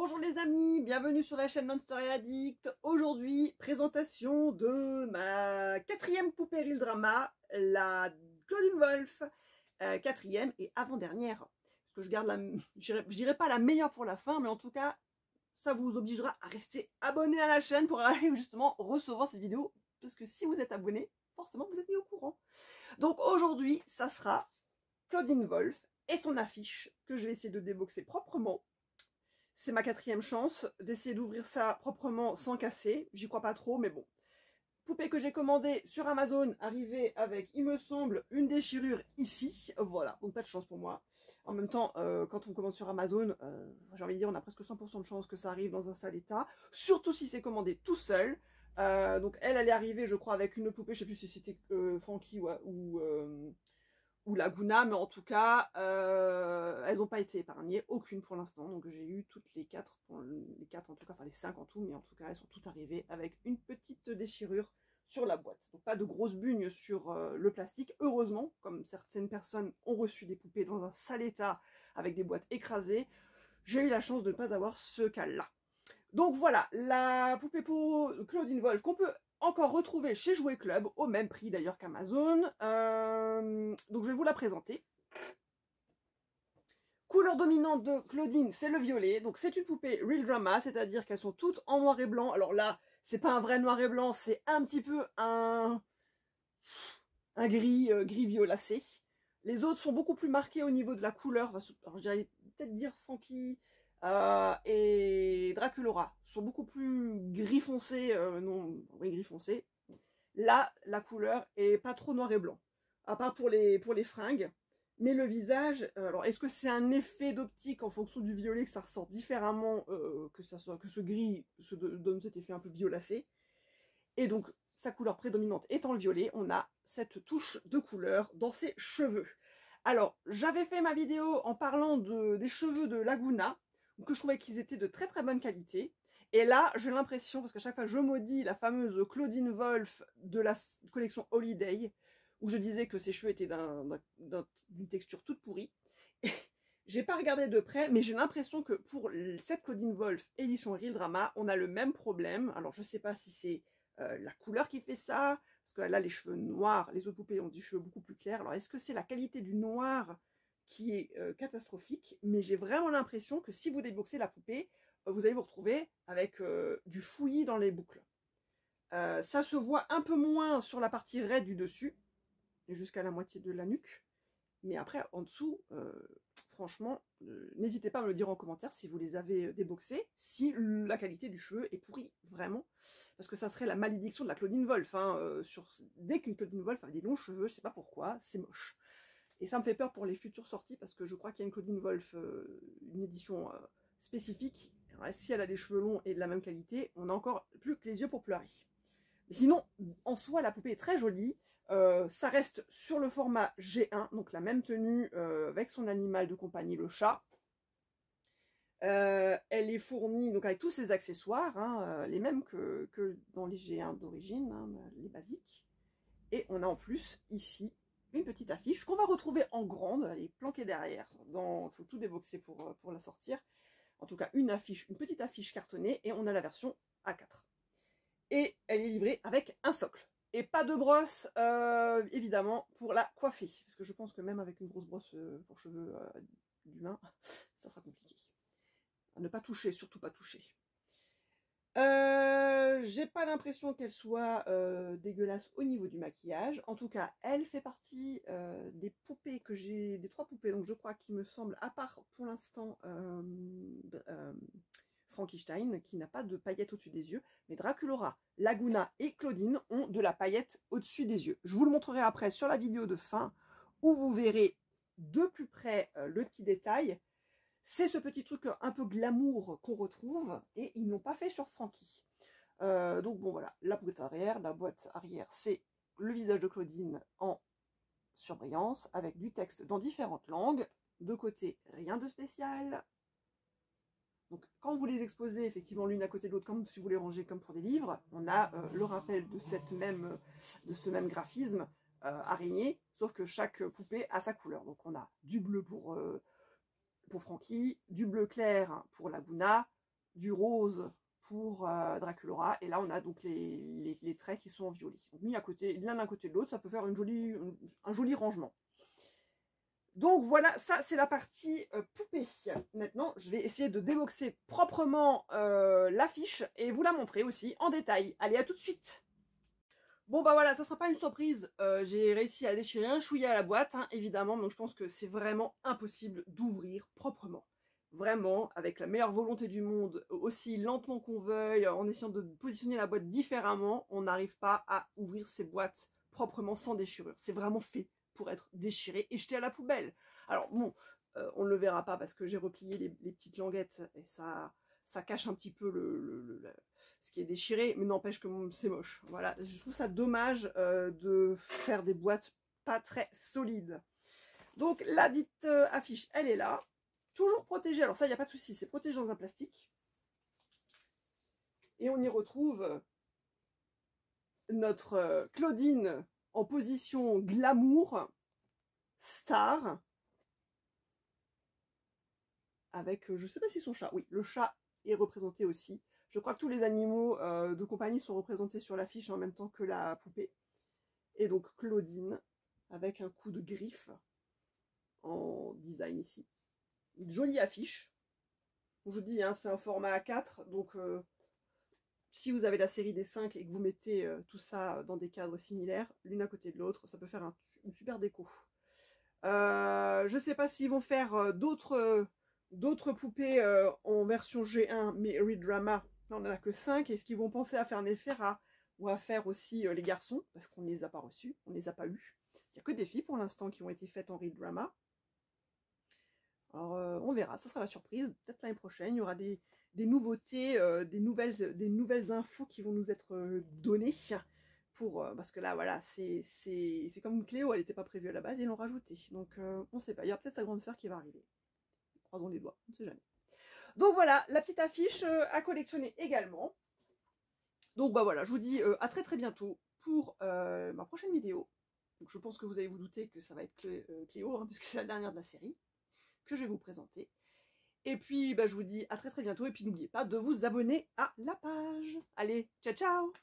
Bonjour les amis, bienvenue sur la chaîne Monster & Addict. Aujourd'hui, présentation de ma quatrième poupée Real Drama, la Claudine Wolf, quatrième et avant-dernière. Parce que je garde la, je dirais pas la meilleure pour la fin, mais en tout cas, ça vous obligera à rester abonné à la chaîne pour aller justement recevoir cette vidéo. Parce que si vous êtes abonné, forcément vous êtes mis au courant. Donc aujourd'hui, ça sera Claudine Wolf et son affiche que je vais essayer de déboxer proprement. C'est ma quatrième chance d'essayer d'ouvrir ça proprement sans casser. J'y crois pas trop, mais bon. Poupée que j'ai commandée sur Amazon, arrivée avec, il me semble, une déchirure ici. Voilà, donc pas de chance pour moi. En même temps, quand on commande sur Amazon, j'ai envie de dire, on a presque 100% de chance que ça arrive dans un sale état. Surtout si c'est commandé tout seul. Donc elle est arrivée, je crois, avec une poupée, je sais plus si c'était Frankie ou Laguna, mais en tout cas, elles n'ont pas été épargnées, aucune pour l'instant. Donc j'ai eu toutes les quatre en tout cas, enfin les 5 en tout, mais en tout cas, elles sont toutes arrivées avec une petite déchirure sur la boîte. Donc pas de grosses bugnes sur le plastique, heureusement, comme certaines personnes ont reçu des poupées dans un sale état avec des boîtes écrasées. J'ai eu la chance de ne pas avoir ce cas-là. Donc voilà, la poupée pour Claudine Wolf qu'on peut encore retrouver chez Jouet Club, au même prix d'ailleurs qu'Amazon. Donc je vais vous la présenter. Couleur dominante de Claudine, c'est le violet. Donc c'est une poupée Real Drama, c'est-à-dire qu'elles sont toutes en noir et blanc. Alors là, c'est pas un vrai noir et blanc, c'est un petit peu un gris, gris violacé. Les autres sont beaucoup plus marqués au niveau de la couleur. Alors, j'allais peut-être dire Frankie et Draculaura sont beaucoup plus gris foncé, non, oui, gris foncé. Là, la couleur est pas trop noir et blanc, à part pour les fringues. Mais le visage, alors est-ce que c'est un effet d'optique en fonction du violet que ça ressort différemment, que ce gris se donne cet effet un peu violacé. Et donc sa couleur prédominante étant le violet, on a cette touche de couleur dans ses cheveux. Alors j'avais fait ma vidéo en parlant des cheveux de Laguna, que je trouvais qu'ils étaient de très très bonne qualité. Et là, j'ai l'impression, parce qu'à chaque fois je maudis la fameuse Claudine Wolf de la collection Holiday, où je disais que ses cheveux étaient d'une texture toute pourrie. J'ai pas regardé de près, mais j'ai l'impression que pour cette Claudine Wolf édition Real Drama, on a le même problème. Alors je sais pas si c'est la couleur qui fait ça, parce qu'elle a les cheveux noirs, les autres poupées ont des cheveux beaucoup plus clairs. Alors est-ce que c'est la qualité du noir qui est catastrophique? Mais j'ai vraiment l'impression que si vous déboxez la poupée, vous allez vous retrouver avec du fouillis dans les boucles. Ça se voit un peu moins sur la partie raide du dessus, jusqu'à la moitié de la nuque. Mais après, en dessous, franchement, n'hésitez pas à me le dire en commentaire si vous les avez déboxés, si la qualité du cheveu est pourrie, vraiment. Parce que ça serait la malédiction de la Claudine Wolf. Hein, dès qu'une Claudine Wolf a des longs cheveux, je sais pas pourquoi, c'est moche. Et ça me fait peur pour les futures sorties, parce que je crois qu'il y a une Claudine Wolf, une édition spécifique. Alors, si elle a des cheveux longs et de la même qualité, on a encore plus que les yeux pour pleurer. Mais sinon, en soi, la poupée est très jolie. Ça reste sur le format G1, donc la même tenue avec son animal de compagnie, le chat. Elle est fournie donc avec tous ses accessoires, hein, les mêmes que dans les G1 d'origine, hein, les basiques. Et on a en plus ici une petite affiche qu'on va retrouver en grande, elle est planquée derrière. Il faut tout déboxer pour la sortir. En tout cas, une petite affiche cartonnée, et on a la version A4. Et elle est livrée avec un socle. Et pas de brosse, évidemment, pour la coiffer. Parce que je pense que même avec une grosse brosse pour cheveux d'humain, ça sera compliqué. À ne pas toucher, surtout pas toucher. J'ai pas l'impression qu'elle soit dégueulasse au niveau du maquillage. En tout cas, elle fait partie des poupées que j'ai, des 3 poupées, donc je crois qu'il me semble, à part pour l'instant Frankenstein, qui n'a pas de paillettes au-dessus des yeux, mais Draculaura, Laguna et Claudine ont de la paillette au-dessus des yeux. Je vous le montrerai après sur la vidéo de fin, où vous verrez de plus près le petit détail. C'est ce petit truc un peu glamour qu'on retrouve, et ils n'ont pas fait sur Frankie. Donc bon voilà, la boîte arrière, c'est le visage de Claudine en surbrillance, avec du texte dans différentes langues. De côté, rien de spécial. Donc quand vous les exposez effectivement l'une à côté de l'autre, comme si vous les rangez comme pour des livres, on a le rappel de ce même graphisme araignée, sauf que chaque poupée a sa couleur. Donc on a du bleu pour Frankie, du bleu clair pour Laguna, du rose pour Draculaura. Et là, on a donc les traits qui sont en violet. Donc, mis à côté, l'un d'un côté de l'autre, ça peut faire un joli rangement. Donc voilà, ça c'est la partie poupée. Maintenant, je vais essayer de déboxer proprement l'affiche et vous la montrer aussi en détail. Allez, à tout de suite. Bon bah voilà, ça sera pas une surprise. J'ai réussi à déchirer un chouïa à la boîte, hein, évidemment. Donc je pense que c'est vraiment impossible d'ouvrir proprement. Vraiment, avec la meilleure volonté du monde, aussi lentement qu'on veuille, en essayant de positionner la boîte différemment, on n'arrive pas à ouvrir ces boîtes proprement sans déchirure. C'est vraiment fait pour être déchiré et jeté à la poubelle. Alors bon, on ne le verra pas parce que j'ai replié les petites languettes et ça cache un petit peu ce qui est déchiré, mais n'empêche que c'est moche. Voilà, je trouve ça dommage de faire des boîtes pas très solides. Donc la dite affiche, elle est là. Toujours protégée, alors ça, il n'y a pas de souci, c'est protégé dans un plastique. Et on y retrouve notre Claudine en position glamour, star, avec, je ne sais pas si son chat, oui, le chat est représenté aussi. Je crois que tous les animaux de compagnie sont représentés sur l'affiche en même temps que la poupée. Et donc Claudine, avec un coup de griffe en design ici. Une jolie affiche. Je vous dis, hein, c'est un format A4, donc si vous avez la série des 5 et que vous mettez tout ça dans des cadres similaires, l'une à côté de l'autre, ça peut faire une super déco. Je ne sais pas s'ils vont faire d'autres poupées en version G1, mais Redrama, on n'en a que 5. Est-ce qu'ils vont penser à faire Néphera ou à faire aussi les garçons, parce qu'on ne les a pas reçus, on ne les a pas eus. Il n'y a que des filles pour l'instant qui ont été faites en Redrama. Alors on verra, ça sera la surprise. Peut-être l'année prochaine, il y aura des nouveautés, des nouvelles infos qui vont nous être données. Parce que là, voilà, c'est comme Cléo, elle n'était pas prévue à la base, ils l'ont rajoutée. Donc on ne sait pas, il y a peut-être sa grande sœur qui va arriver. Croisons les doigts, on ne sait jamais. Donc voilà, la petite affiche à collectionner également. Donc bah voilà, je vous dis à très très bientôt pour ma prochaine vidéo. Donc je pense que vous allez vous douter que ça va être Cléo, hein, puisque c'est la dernière de la série que je vais vous présenter. Et puis, bah, je vous dis à très très bientôt. Et puis, n'oubliez pas de vous abonner à la page. Allez, ciao ciao!